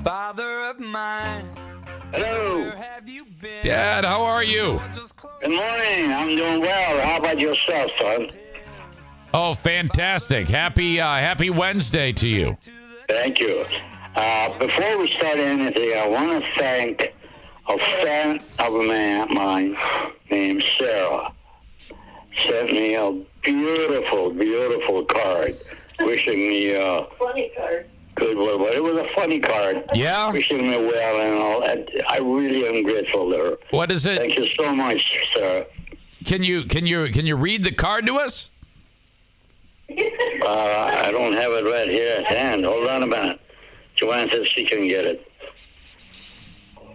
Father of mine. Hello. Where have you been? Dad, how are you? Good morning. I'm doing well. How about yourself, son? Oh, fantastic. Happy Wednesday to you. Thank you. Before we start anything, I want to thank a fan of mine named Sarah. Sent me a beautiful, beautiful card wishing me Funny card. good well. But it was a funny card. Yeah? Wishing me well and all. And I really am grateful to her. What is it? Thank you so much, Sarah. Can you read the card to us? I don't have it right here at hand. Hold on a minute. JoAnn says she can get it.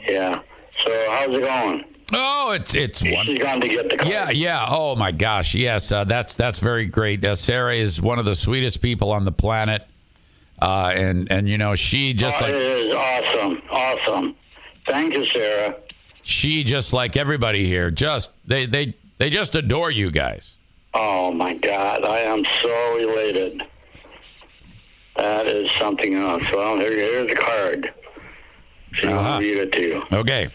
Yeah. So how's it going? Oh, it's one. She's gone to get the card. Yeah. Oh my gosh. Yes, that's very great. Sarah is one of the sweetest people on the planet. And you know, she just It is awesome. Thank you, Sarah. she just like everybody here. They just adore you guys. Oh my God, I am so elated. That is something else. Well, here's the card. She's gonna read it to you. Okay.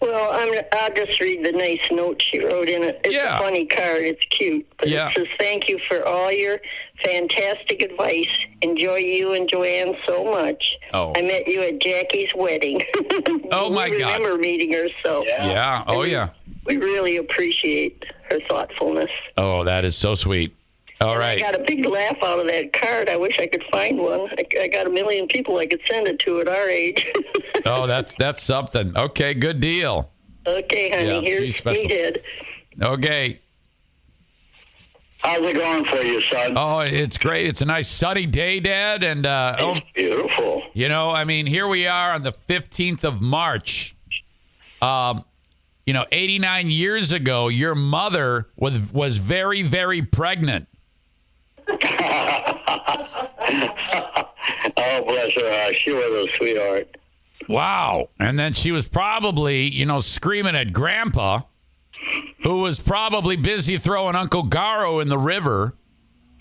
Well, I'll just read the nice note she wrote in it. It's Yeah. a funny card. It's cute. But Yeah. It says, thank you for all your fantastic advice. Enjoy you and JoAnn so much. Oh. I met you at Jackie's wedding. Oh, my we God. remember meeting her, so Yeah. Oh yeah. we really appreciate her thoughtfulness. Oh, that is so sweet. All I right. got a big laugh out of that card. I wish I could find one. I got a million people I could send it to at our age. Oh, that's something. Okay, good deal. Okay, honey, Yeah, here's she's special. Meathead. Okay. How's it going for you, son? Oh, it's great. It's a nice sunny day, Dad. And, It's beautiful. you know, I mean, here we are on the 15th of March. 89 years ago, your mother was very, very pregnant. Oh, bless her. She was a sweetheart. Wow. And then she was probably, screaming at Grandpa, who was probably busy throwing Uncle Garo in the river.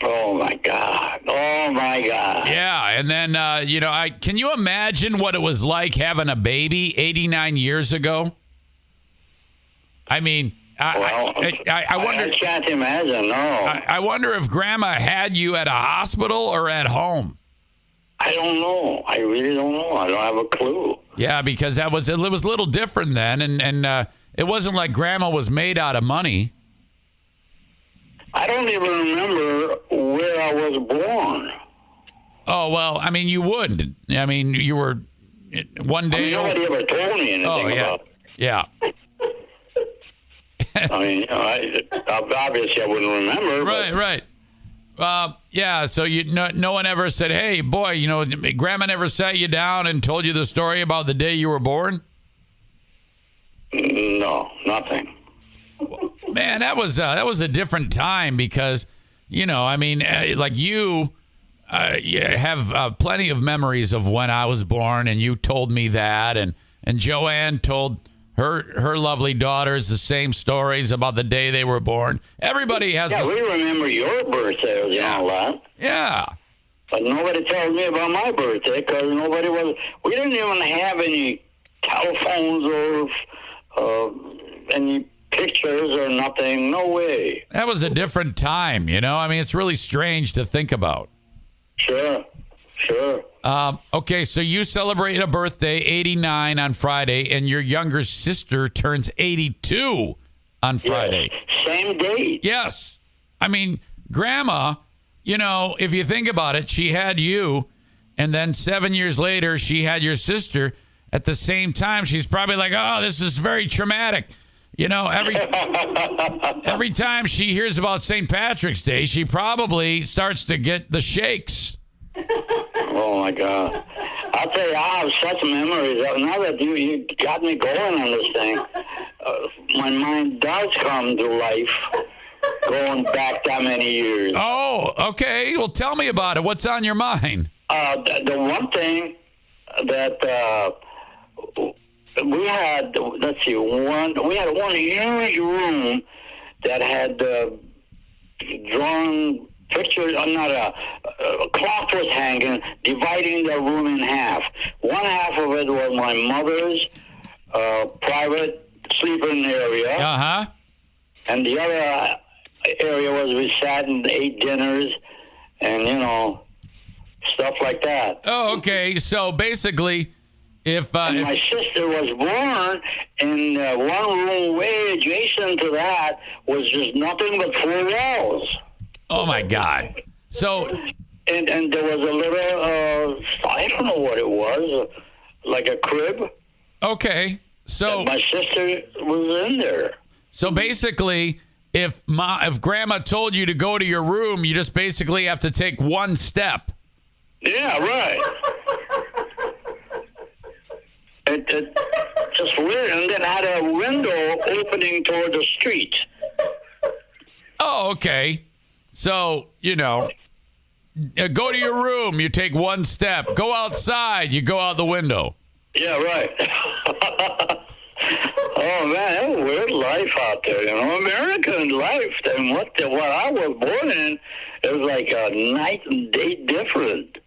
Oh, my God. Yeah. And then, can you imagine what it was like having a baby 89 years ago? I mean, I wonder. I can't imagine, no. I wonder if Grandma had you at a hospital or at home. I don't know. I really don't know. I don't have a clue. Yeah, because it was a little different then, and it wasn't like Grandma was made out of money. I don't even remember where I was born. Oh well, I mean, you would. I mean, you were one day. Nobody ever told me anything about it. Yeah. I mean, obviously I wouldn't remember. Right. Yeah. So no one ever said, "Hey, boy, Grandma never sat you down and told you the story about the day you were born." No, nothing. Man, that was a different time because, like you have plenty of memories of when I was born, and you told me that, and JoAnn told her lovely daughters the same stories about the day they were born. Everybody has. Yeah, we remember your birthday and all that. Yeah. But nobody told me about my birthday because we didn't even have any telephones or any pictures or nothing. No way. That was a different time, I mean, it's really strange to think about. Sure. Okay, so you celebrate a birthday, 89 on Friday, and your younger sister turns 82 on Friday. Yes, same date. Yes. I mean, Grandma, if you think about it, she had you, and then 7 years later, she had your sister at the same time. She's probably like, oh, this is very traumatic. Every time she hears about St. Patrick's Day, she probably starts to get the shakes. Oh, my God. I'll tell you, I have such memories. Now that you got me going on this thing, my mind does come to life going back that many years. Oh, okay. Well, tell me about it. What's on your mind? The one thing that we had, we had one huge room that had drawn picture, not a cloth was hanging, dividing the room in half. One half of it was my mother's private sleeping area, and the other area was we sat and ate dinners and, stuff like that. Oh, okay. So basically, if my sister was born in one room way adjacent to that was just nothing but four walls. Oh my God! So and there was a little I don't know what it was, like a crib. Okay, so and my sister was in there. So basically, if Grandma told you to go to your room, you just basically have to take one step. Yeah, right. It just weird, and then had a window opening toward the street. Oh, okay. So, go to your room, you take one step. Go outside, you go out the window. Yeah, right. Oh, man, that was a weird life out there, American life. And what I was born in, it was like a night and day different.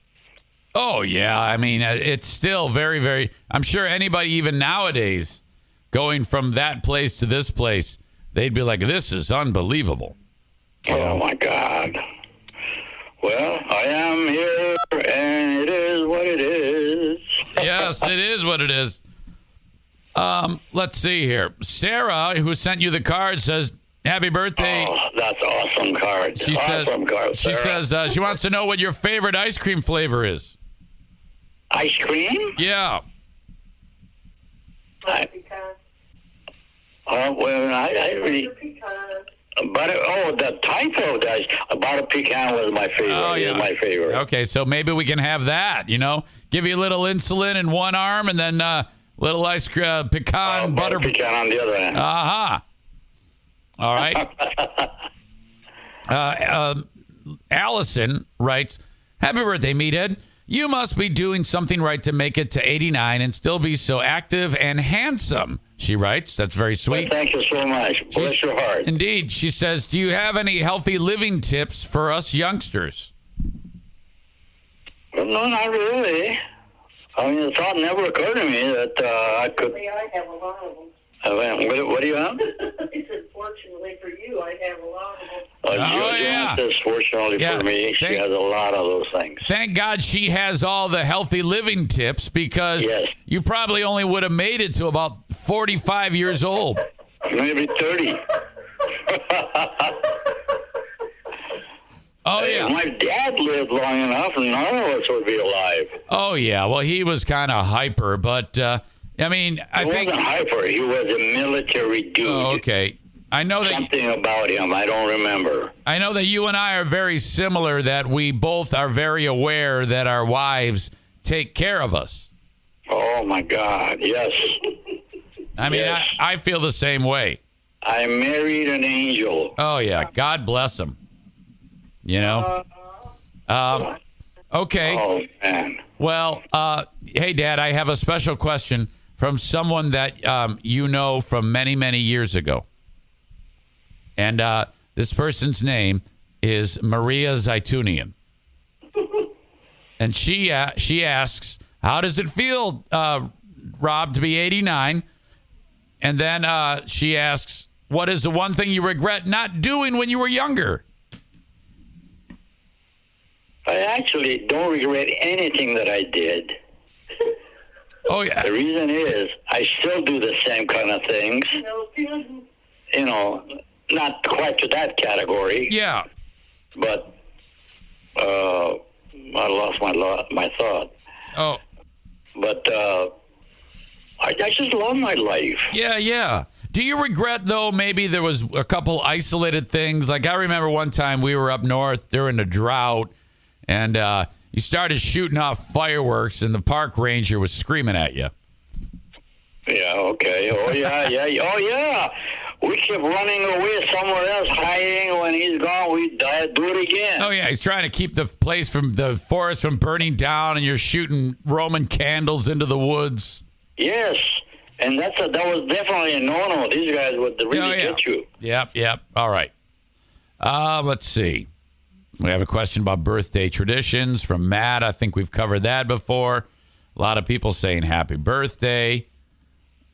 Oh, yeah. I mean, it's still very, very... I'm sure anybody, even nowadays, going from that place to this place, they'd be like, this is unbelievable. Oh, my God. Well, I am here, and it is what it is. Yes, it is what it is. Let's see here. Sarah, who sent you the card, says, happy birthday. Oh, that's awesome card. She says she wants to know what your favorite ice cream flavor is. Ice cream? Yeah. I really... the type of ice. Butter pecan was my favorite. Oh, yeah. My favorite. Okay, so maybe we can have that, Give you a little insulin in one arm and then little ice cream, pecan, butter pecan on the other end. All right. Allison writes, happy birthday, Meathead. You must be doing something right to make it to 89 and still be so active and handsome, she writes. That's very sweet. Well, thank you so much. Bless your heart. Indeed. She says, do you have any healthy living tips for us youngsters? Well, no, not really. I mean, the thought never occurred to me that I could... I have a lot of them. What do you have? He said, fortunately for you, I have a lot of them. JoAnn says, fortunately for me, she has a lot of those things. Thank God she has all the healthy living tips because you probably only would have made it to about 45 years old. Maybe 30. Oh, yeah. My dad lived long enough, and none of us would be alive. Oh, yeah. Well, he was kind of hyper, but, I think... He wasn't hyper. He was a military dude. Oh, okay. I know that... Something about him. I don't remember. I know that you and I are very similar, that we both are very aware that our wives take care of us. Oh, my God. Yes. I mean, yes. I feel the same way. I married an angel. Oh, yeah. God bless him. Okay. Oh, man. Well, hey, Dad, I have a special question from someone that you know from many, many years ago. And this person's name is Maria Zaitunian. And she asks, how does it feel, Rob, to be 89? And then she asks, what is the one thing you regret not doing when you were younger? I actually don't regret anything that I did. Oh, yeah. The reason is I still do the same kind of things. Not quite to that category. Yeah. But I lost my thought. Oh. But I just love my life. Yeah, yeah. Do you regret, though, maybe there was a couple isolated things? Like I remember one time we were up north during a drought, and you started shooting off fireworks, and the park ranger was screaming at you. Yeah, okay. Oh, yeah, yeah. Oh, yeah. We kept running away somewhere else, hiding. When he's gone, we do it again. Oh, yeah. He's trying to keep the forest from burning down, and you're shooting Roman candles into the woods. Yes. And that was definitely a no-no. These guys would really get you. Yep. All right. Let's see. We have a question about birthday traditions from Matt. I think we've covered that before. A lot of people saying happy birthday.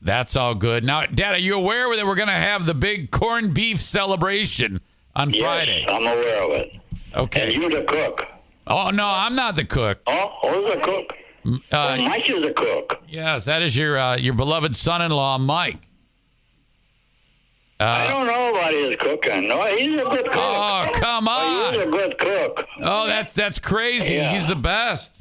That's all good. Now, Dad, are you aware that we're going to have the big corned beef celebration on Friday? Yes, I'm aware of it. Okay. And you're the cook. Oh, no, I'm not the cook. Oh, who's the cook? Mike is the cook. Yes, that is your beloved son-in-law, Mike. I don't know about his cooking. No, he's a good cook. Oh, come on. He's a good cook. Oh, that's crazy. Yeah. He's the best.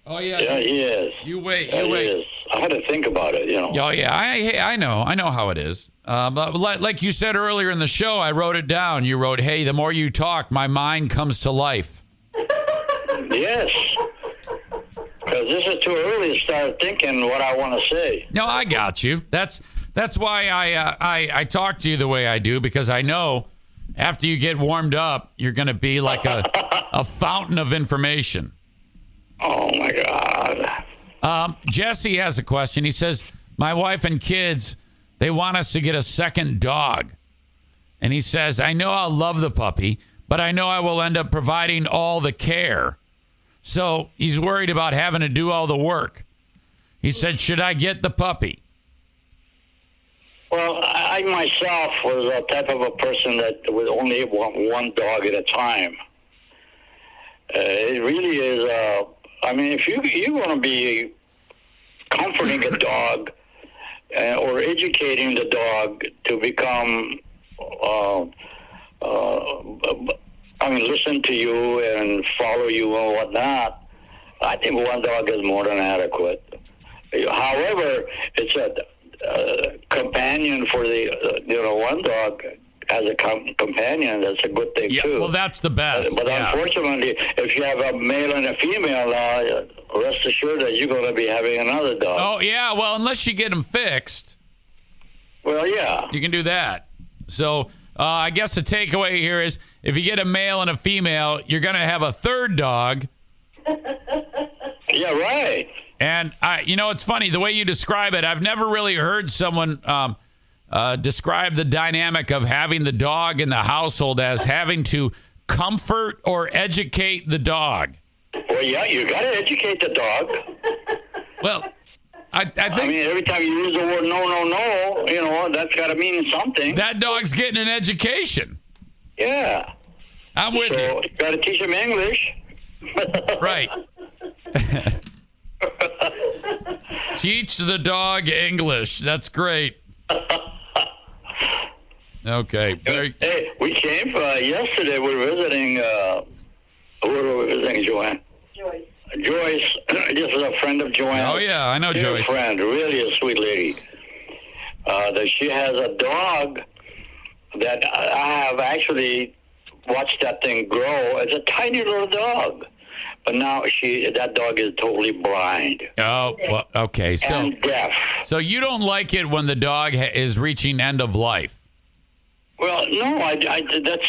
Oh, yeah. Yeah, he is. You wait. Yeah, he is. I had to think about it, Oh, yeah. I know how it is. But like you said earlier in the show, I wrote it down. You wrote, hey, the more you talk, my mind comes to life. Yes. Because this is too early to start thinking what I want to say. No, I got you. That's why I talk to you the way I do, because I know after you get warmed up, you're going to be like a fountain of information. Oh, my God. Jesse has a question. He says, my wife and kids, they want us to get a second dog. And he says, I know I'll love the puppy, but I know I will end up providing all the care. So he's worried about having to do all the work. He said, should I get the puppy? Well, I myself was a type of a person that would only want one dog at a time. It really is, if you want to be comforting a dog or educating the dog to become, listen to you and follow you and whatnot, I think one dog is more than adequate. However, it's a companion for the one dog as a companion. That's a good thing too. Well, that's the best. But unfortunately, if you have a male and a female, rest assured that you're going to be having another dog. Oh yeah, well, unless you get them fixed. Well, yeah, you can do that. So I guess the takeaway here is, if you get a male and a female, you're going to have a third dog. Yeah, right. And it's funny the way you describe it. I've never really heard someone describe the dynamic of having the dog in the household as having to comfort or educate the dog. Well, yeah, you got to educate the dog. Well, I think every time you use the word no, that's got to mean something. That dog's getting an education. Yeah. I'm with you. You got to teach him English. Right. Teach the dog English. That's great. Okay. Hey, we came yesterday. We were visiting. Who were we visiting, JoAnn? Joyce. This is a friend of JoAnn. Oh yeah, I know Joyce. Friend, really a sweet lady. That she has a dog that I have actually watched that thing grow. It's a tiny little dog. But now that dog is totally blind. Oh, well, okay. And deaf. So you don't like it when the dog is reaching end of life? Well, no. That's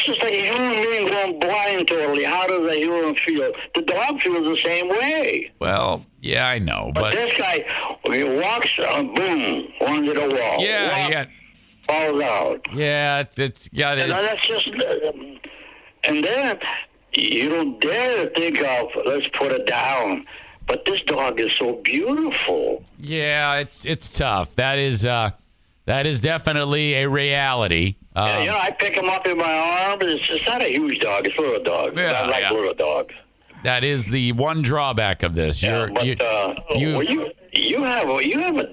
just a human being going blind totally. How does a human feel? The dog feels the same way. Well, yeah, I know. But this guy, when he walks, boom, runs at a wall. Yeah. Falls out. Yeah, it's got it. That's just... And then... You don't dare think of, let's put it down. But this dog is so beautiful. Yeah, it's tough. That is definitely a reality. I pick him up in my arms. It's not a huge dog. It's a little dog. Yeah, I like little dogs. That is the one drawback of this. You have a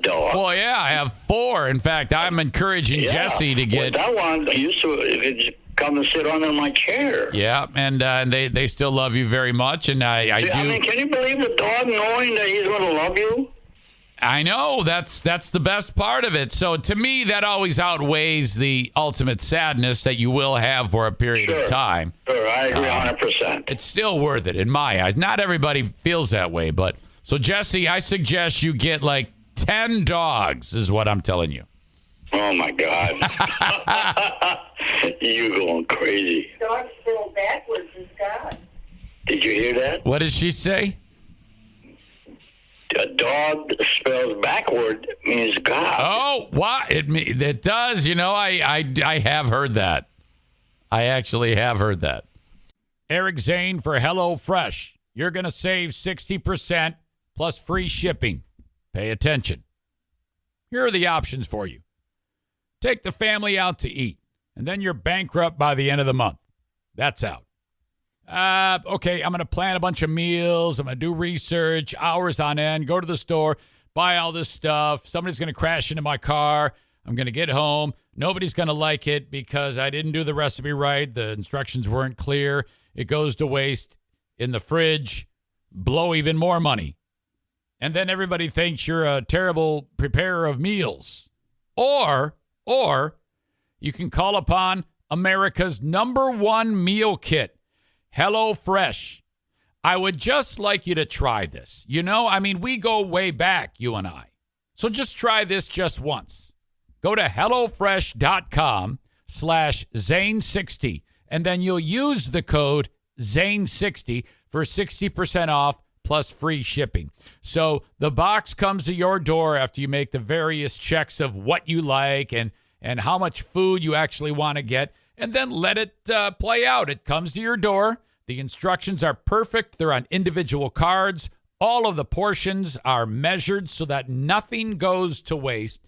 dog. Well, yeah, I have 4. In fact, I'm encouraging Jesse to get... Well, that one used to... come and sit under my chair. Yeah, and they still love you very much, and I do. Can you believe the dog knowing that he's going to love you? I know, that's the best part of it. So to me, that always outweighs the ultimate sadness that you will have for a period of time. Sure, I agree 100%. It's still worth it in my eyes. Not everybody feels that way, but so Jesse, I suggest you get like 10 dogs, is what I'm telling you. Oh, my God. You going crazy. Dog spelled backwards is God. Did you hear that? What did she say? A dog spelled backward means God. Oh, what? It does. I have heard that. I actually have heard that. Eric Zane for HelloFresh. You're going to save 60% plus free shipping. Pay attention. Here are the options for you. Take the family out to eat, and then you're bankrupt by the end of the month. That's out. Okay, I'm going to plan a bunch of meals. I'm going to do research, hours on end, go to the store, buy all this stuff. Somebody's going to crash into my car. I'm going to get home. Nobody's going to like it because I didn't do the recipe right. The instructions weren't clear. It goes to waste in the fridge. Blow even more money. And then everybody thinks you're a terrible preparer of meals. Or you can call upon America's #1 meal kit, HelloFresh. I would just like you to try this. You know, I mean, we go way back, you and I. So just try this just once. Go to HelloFresh.com/Zane60, and then you'll use the code Zane60 for 60% off plus free shipping. So the box comes to your door after you make the various checks of what you like and how much food you actually want to get, and then let it play out. It comes to your door. The instructions are perfect. They're on individual cards. All of the portions are measured so that nothing goes to waste.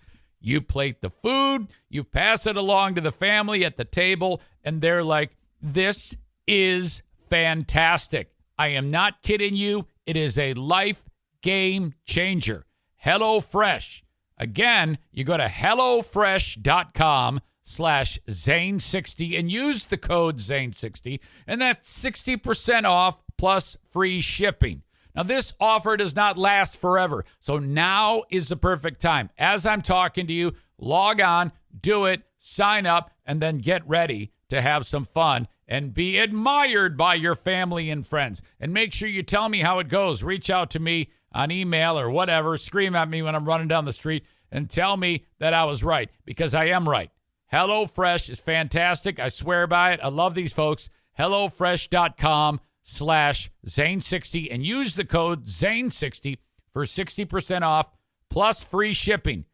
You plate the food, you pass it along to the family at the table, and they're like, this is fantastic. I am not kidding you. It is a life game changer. HelloFresh. Again, you go to HelloFresh.com/Zane60 and use the code Zane60, and that's 60% off plus free shipping. Now, this offer does not last forever, so now is the perfect time. As I'm talking to you, log on, do it, sign up, and then get ready to have some fun and be admired by your family and friends. And make sure you tell me how it goes. Reach out to me on email or whatever. Scream at me when I'm running down the street and tell me that I was right, because I am right. HelloFresh is fantastic. I swear by it. I love these folks. HelloFresh.com/Zane60 and use the code Zane60 for 60% off plus free shipping.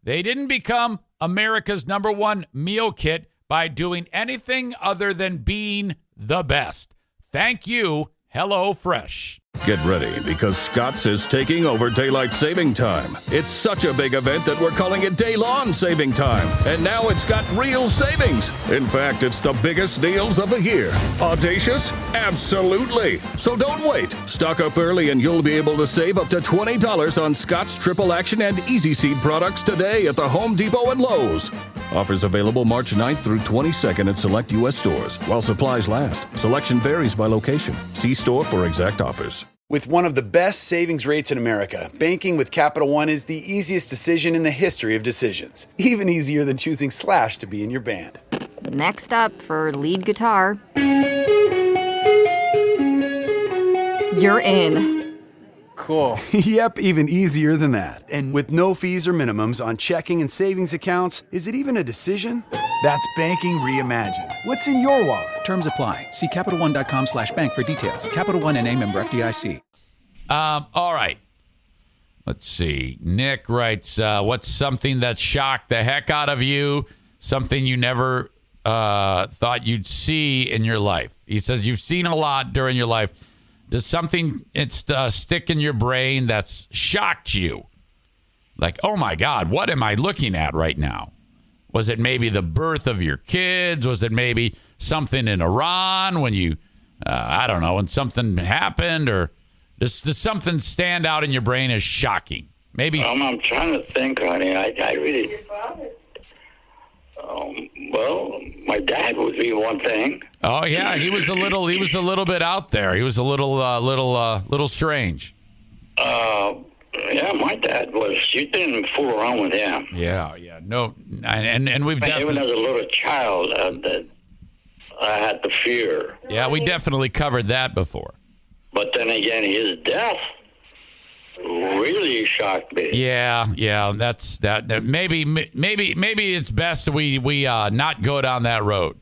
They didn't become America's #1 meal kit by doing anything other than being the best. Thank you, HelloFresh. Get ready, because Scott's is taking over Daylight Saving Time. It's such a big event that we're calling it Day-Long Saving Time. And now it's got real savings. In fact, it's the biggest deals of the year. Audacious? Absolutely. So don't wait. Stock up early and you'll be able to save up to $20 on Scott's Triple Action and Easy Seed products today at the Home Depot and Lowe's. Offers available March 9th through 22nd at select U.S. stores while supplies last. Selection varies by location. See store for exact offers. With one of the best savings rates in America, banking with Capital One is the easiest decision in the history of decisions. Even easier than choosing Slash to be in your band. Next up for lead guitar. You're in. Cool. Yep, even easier than that. And with no fees or minimums on checking and savings accounts, is it even a decision? That's banking reimagined. What's in your wallet? Terms apply. See CapitalOne.com/bank for details. Capital One N.A. member FDIC. All right. Let's see. Nick writes, what's something that shocked the heck out of you? Something you never thought you'd see in your life. He says you've seen a lot during your life. Does something stick in your brain that's shocked you? Like, oh my God, what am I looking at right now? Was it maybe the birth of your kids? Was it maybe something in Iran when you, I don't know, when something happened? Or does something stand out in your brain as shocking? Maybe. I'm trying to think, honey. I really. Well, my dad would be one thing. Oh yeah, he was a little bit out there. He was a little strange. Yeah, my dad was. You didn't fool around with him. Yeah. No, and we've even as a little child, that I had the fear. Yeah, we definitely covered that before. But then again, his death really shocked me. Yeah, that's that. Maybe it's best we not go down that road.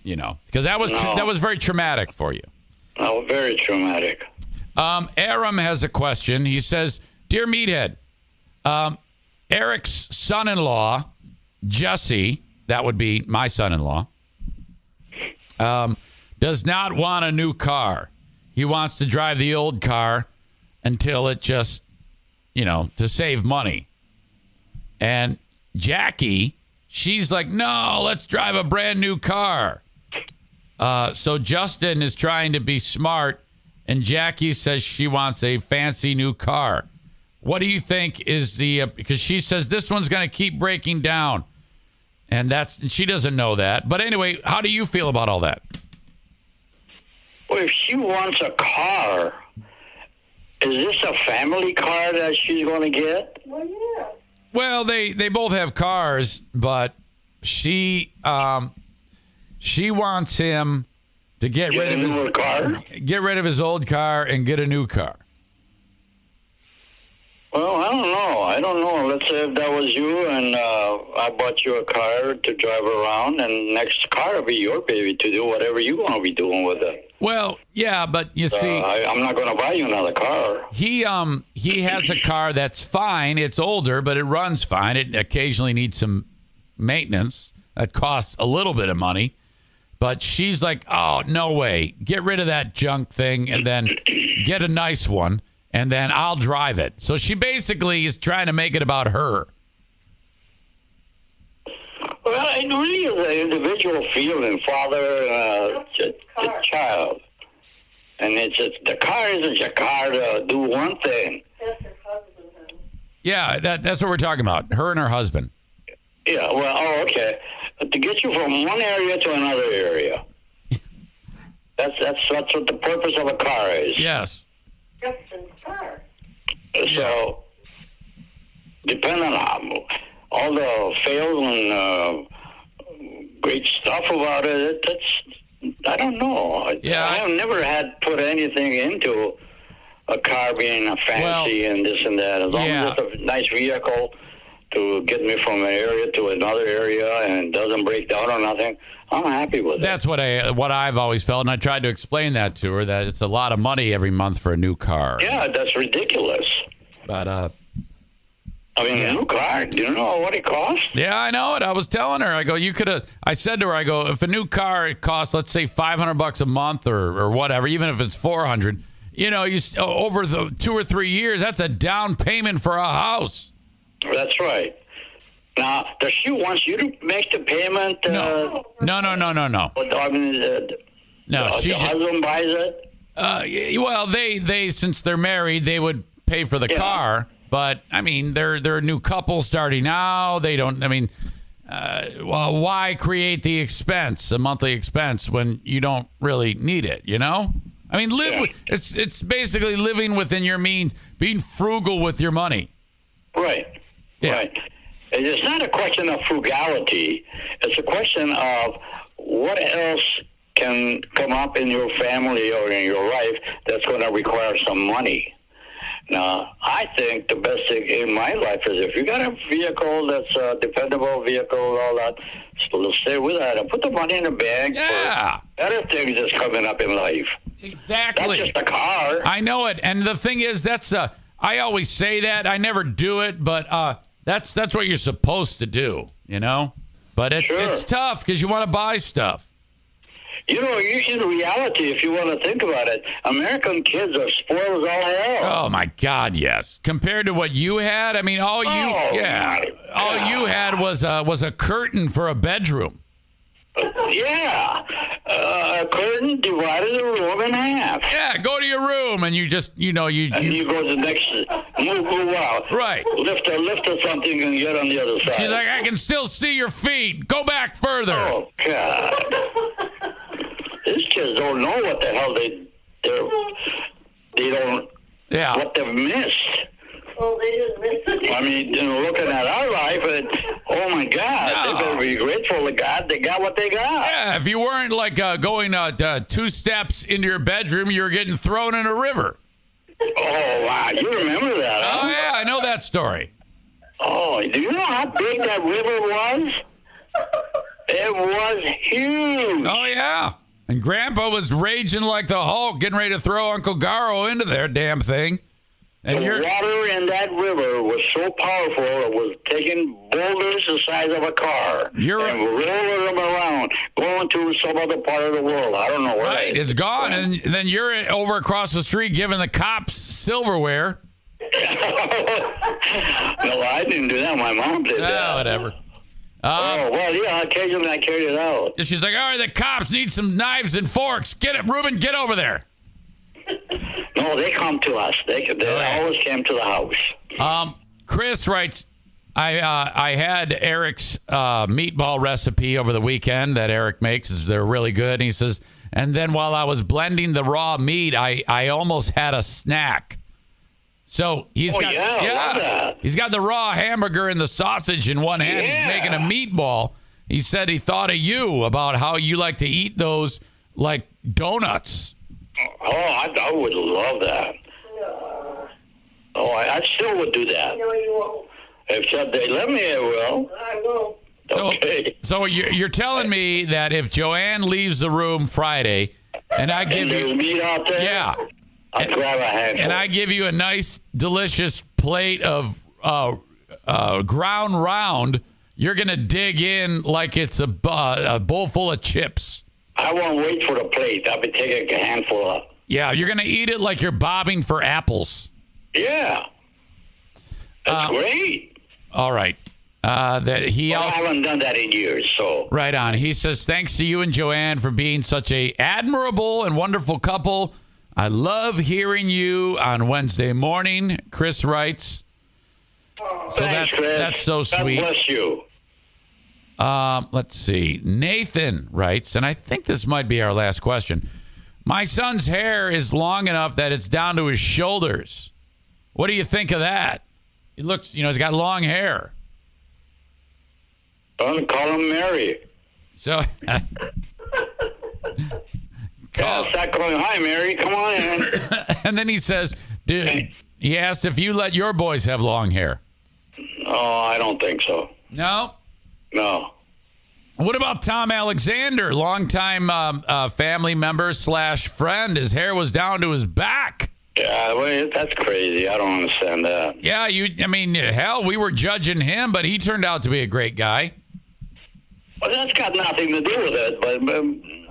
You know, because that was very traumatic for you. Oh, very traumatic. Aram has a question. He says, "Dear Meathead, Eric's son-in-law, Jesse, that would be my son-in-law, does not want a new car. He wants to drive the old car until it just, to save money. And Jackie, she's like, no, let's drive a brand new car. So Justin is trying to be smart, and Jackie says she wants a fancy new car. What do you think is because she says this one's going to keep breaking down. And she doesn't know that. But anyway, how do you feel about all that? Well, if she wants a car, is this a family car that she's going to get? Well, they both have cars, but she wants him to get rid of his old car and get a new car. Well, I don't know. Let's say if that was you and I bought you a car to drive around, and next car will be your baby to do whatever you want to be doing with it. Well, yeah, but you see, I'm not going to buy you another car. He has a car that's fine. It's older, but it runs fine. It occasionally needs some maintenance that costs a little bit of money. But she's like, oh, no way. Get rid of that junk thing and then get a nice one, and then I'll drive it. So she basically is trying to make it about her. Well, it really is an individual feeling, father, child. And the car isn't your car to do one thing. That's her husband. Yeah, that's what we're talking about. Her and her husband. Yeah, well, okay. To get you from one area to another area. That's what the purpose of a car is. Yes. Justin's car. So, depending on all the fails and great stuff about it, I don't know. Yeah. I have never had put anything into a car being a fancy and this and that. As long as it's a nice vehicle to get me from an area to another area and it doesn't break down or nothing, I'm happy with it. That's what I've always felt, and I tried to explain that to her, that it's a lot of money every month for a new car. Yeah, that's ridiculous. But a new car, do you know what it costs? Yeah, I know it. I was telling her, I said to her, if a new car costs, let's say $500 a month or whatever, even if it's $400, over the 2 or 3 years, that's a down payment for a house. That's right. Now, does she want you to make the payment? No. No. I mean, No, the husband buys it? Well, they since they're married, they would pay for the car. But I mean, they're a new couple starting out. They don't. I mean, why create the expense, a monthly expense, when you don't really need it? I mean, it's basically living within your means, being frugal with your money. Right. Yeah. Right. It's not a question of frugality. It's a question of what else can come up in your family or in your life that's going to require some money. Now, I think the best thing in my life is if you got a vehicle that's a dependable vehicle, all that, so stay with that and put the money in the bank for better things that's coming up in life. Exactly. That's just a car. I know it. And the thing is, I always say that. I never do it, but that's what you're supposed to do, But it's tough because you want to buy stuff. In reality, if you want to think about it, American kids are spoiled as all hell. Oh my God, yes. Compared to what you had, I mean, all you had was a curtain for a bedroom. Yeah, a curtain divided the room in half. Yeah, go to your room and you just, And you go to the next, move out. Right. Lift or something and get on the other side. She's like, I can still see your feet. Go back further. Oh, God. These kids don't know what the hell they don't, what they've missed. Oh, they just missed it. I mean, looking at our life, oh my God, they better be grateful to God they got what they got. Yeah, if you weren't like going 2 steps into your bedroom, you were getting thrown in a river. Oh, wow, you remember that, huh? Oh, yeah, I know that story. Oh, do you know how big that river was? It was huge. Oh, yeah. And Grandpa was raging like the Hulk, getting ready to throw Uncle Garo into their damn thing. And the water in that river was so powerful, it was taking boulders the size of a car and rolling them around, going to some other part of the world. I don't know where. Right, it's gone, and then you're over across the street giving the cops silverware. No, I didn't do that. My mom did that. Whatever. Well, yeah, occasionally I carried it out. She's like, all right, the cops need some knives and forks. Get it, Ruben, get over there. No, they come to us. They always came to the house. Chris writes, I had Eric's meatball recipe over the weekend that Eric makes. They're really good. And he says, and then while I was blending the raw meat, I almost had a snack. So he's got the raw hamburger and the sausage in one hand. Yeah. He's making a meatball. He said he thought of you about how you like to eat those like donuts. Oh, I would love that. Oh, I still would do that. No, you won't. If they let me, I will. I will. Okay. So you're telling me that if JoAnn leaves the room Friday, and I give there's you meat out there, yeah, I'll grab a handful. and I give you a nice, delicious plate of ground round, you're gonna dig in like it's a bowl full of chips. I won't wait for the plate. I'll be taking a handful of. Yeah, you're gonna eat it like you're bobbing for apples. Yeah. That's great. All right. I haven't done that in years, so. Right on. He says, thanks to you and JoAnn for being such a admirable and wonderful couple. I love hearing you on Wednesday morning, Chris writes. So Thanks, Chris. that's so sweet. God bless you. Let's see. Nathan writes, and I think this might be our last question. My son's hair is long enough that it's down to his shoulders. What do you think of that? He looks, he's got long hair. Don't call him Mary. So, Start calling, hi, Mary, come on in. And then he says, dude, he asks if you let your boys have long hair. Oh, I don't think so. No? No. What about Tom Alexander, longtime family member / friend? His hair was down to his back. Yeah, well, that's crazy. I don't understand that. Yeah, hell, we were judging him, but he turned out to be a great guy. Well, that's got nothing to do with it, but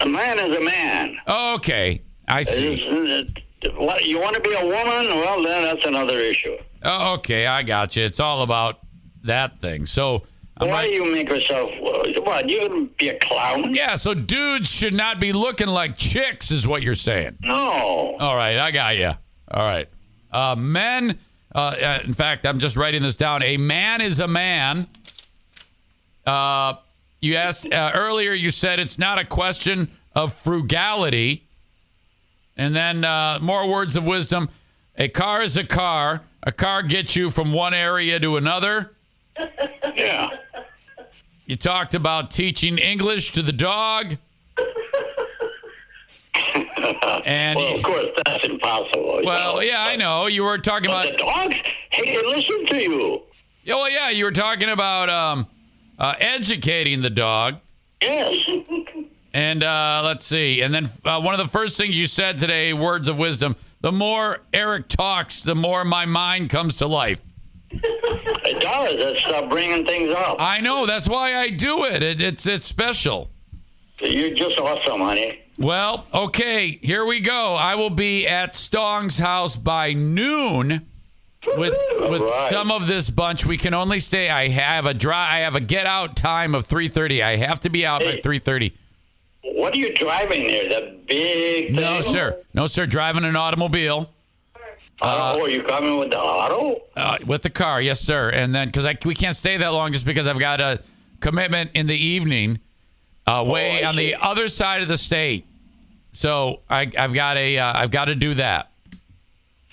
a man is a man. Oh, okay. I see. What, you want to be a woman? Well, then that's another issue. Oh, okay, I got you. It's all about that thing. So, why do you make yourself, what, you gonna be a clown? Yeah, so dudes should not be looking like chicks is what you're saying. No. All right, I got you. All right. Men, in fact, I'm just writing this down. A man is a man. You asked earlier, you said it's not a question of frugality. And then more words of wisdom. A car is a car. A car gets you from one area to another. Yeah. You talked about teaching English to the dog. And well, of course, that's impossible. Well, yeah, I know. You were talking about the dogs. Hey, they listen to you. Yeah, well, yeah, you were talking about educating the dog. Yes. And let's see. And then one of the first things you said today, words of wisdom. The more Eric talks, the more my mind comes to life. It does. It's bringing things up. I know. That's why I do it. It's special. You're just awesome, honey. Well, okay, here we go. I will be at Stong's house by noon with right. some of this bunch. We can only stay. I have a get out time of 3:30. I have to be out by 3:30. What are you driving there? That big thing? No, sir. Driving an automobile. Are you coming with the auto? With the car, yes, sir. And then because we can't stay that long just because I've got a commitment in the evening. Way on the other side of the state, so I've got to do that.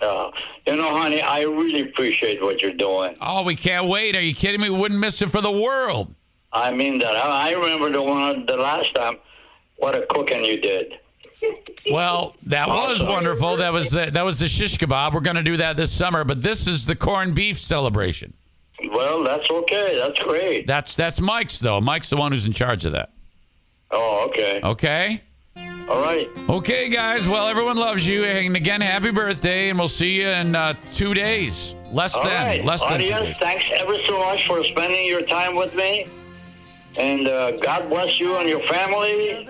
Honey, I really appreciate what you're doing. Oh, we can't wait. Are you kidding me? We wouldn't miss it for the world. I mean that. I remember the last time. What a cooking you did. Well, that was wonderful. That was the shish kebab. We're going to do that this summer, but this is the corned beef celebration. Well, that's okay. That's great. That's Mike's though. Mike's the one who's in charge of that. Oh, okay. Okay. All right. Okay, guys. Well, everyone loves you. And again, happy birthday. And we'll see you in 2 days. Less All than. right. Less than 2 Audience, days. thanks ever so much for spending your time with me. And God bless you and your family.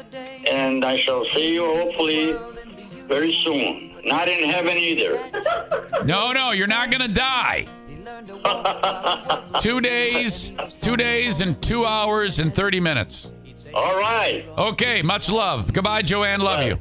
And I shall see you hopefully very soon. Not in heaven either. No, you're not going to die. 2 days, 2 days and 2 hours and 30 minutes. All right. Okay, much love. Goodbye, JoAnn. Love you.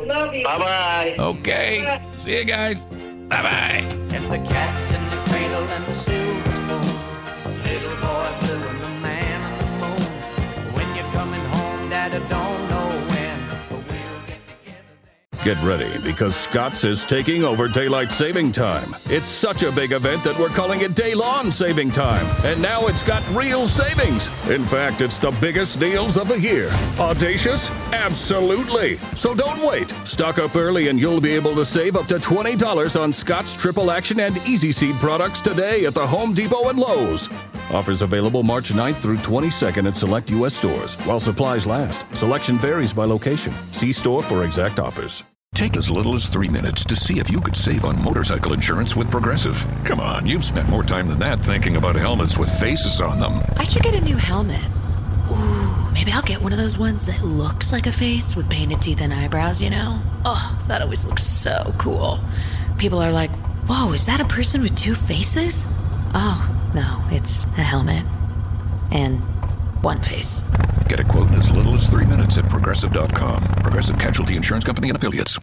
Love you. Bye-bye. Okay. See you guys. Bye-bye. And the cats in the cradle and the silver spoon. Little boy blue and the man on the moon. When you're coming home, Dad, I don't know when, but we'll get together then. Get ready, because Scott's is taking over daylight saving time. It's such a big event that we're calling it day-long saving time. And now it's got real savings. In fact, it's the biggest deals of the year. Audacious? Absolutely. So don't wait. Stock up early and you'll be able to save up to $20 on Scott's Triple Action and Easy Seed products today at the Home Depot and Lowe's. Offers available March 9th through 22nd at select U.S. stores, while supplies last. Selection varies by location. See store for exact offers. Take as little as 3 minutes to see if you could save on motorcycle insurance with Progressive. Come on, you've spent more time than that thinking about helmets with faces on them. I should get a new helmet. Ooh, maybe I'll get one of those ones that looks like a face with painted teeth and eyebrows, you know? Oh, that always looks so cool. People are like, whoa, is that a person with 2 faces? Oh, no, it's a helmet. And 1 face. Get a quote in as little as 3 minutes at Progressive.com. Progressive Casualty Insurance Company and Affiliates.